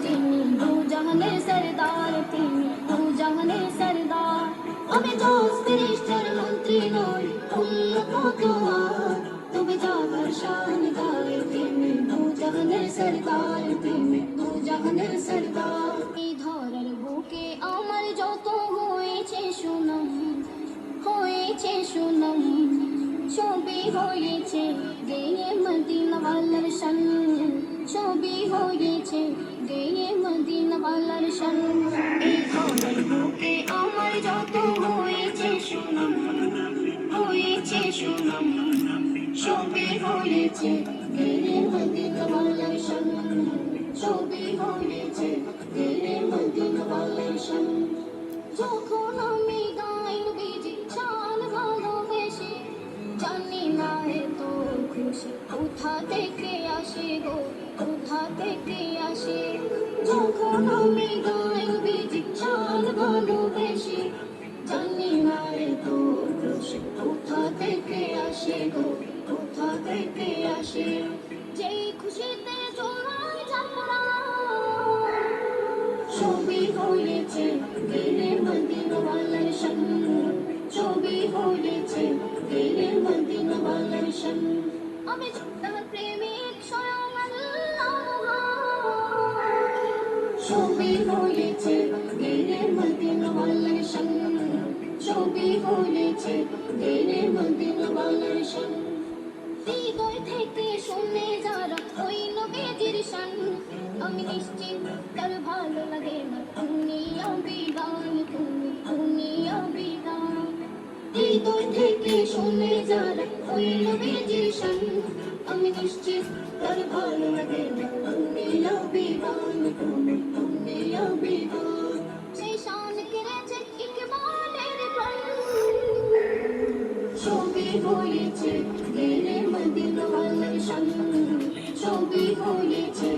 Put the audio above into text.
তিনি দু জাহানের সরদার, তিনি দু জাহানের সরদার। আমি জোস ফেরেশতার মন্ত্রী নই, উম্মত মতোয়ার, তবে যাবার শান গায় তিনি দু জাহানের সরদার, তিনি দু জাহানের সরদার। এই ধরার বুকে আমার যত হয়েছে সুনাম, হয়েছে সুনাম, ছবি হয়েছে গেয়ে মদিনাওয়ালার শান, ছবি হয়েছে গেয়ে মদিনাওয়ালার শান। এই ধরার বুকে আমার যত হয়েছে সুনাম, হয়েছে সুনাম, ছবি হয়েছে গেয়ে মদিনাওয়ালার শান, ছবি হয়েছে গেয়ে মদিনাওয়ালার শান। যখন আমি গাই নবীজি শান ভালোবেসে, জানি না এত খুশি কোথা থেকে আসে গো, কোথা থেকে আসে। যখন আমি গাই নবীজি শান ভালোবেসে, জানি না এত খুশি কোথা থেকে আসে গো, কোথা থেকে আসে। যেই খুশিতে জোড়ায় ঝাপড়া, ছবি হয়েছে গেয়ে মদিনাওয়ালার শান, ছবি হয়েছে গেয়ে মদিনাওয়ালার শান। আমি তার প্রেমিক স্বয়ং আল্লাহ, ছবি হয়েছে গেয়ে মদিনাওয়ালার শান, ছবি হয়েছে গেয়ে মদিনাওয়ালার শান। হৃদয় থেকে শুনে যারা ওই নবীজির শান, আমি নিশ্চিত তার ভালো লাগে না দুনিয়া বিদান, তুমি দুনিয়া বিদান। হৃদয় থেকে শুনে যারা ওই নবীজির শান, আমি নিশ্চিত তার ভালো লাগে না দুনিয়া বিদান, তুমি দুনিয়া বিদান। সেই শান কেড়েছে ইকবালের প্রাণ, ছবি হয়েছে গেয়ে মদিনাওয়ালার শান, ছবি হয়েছে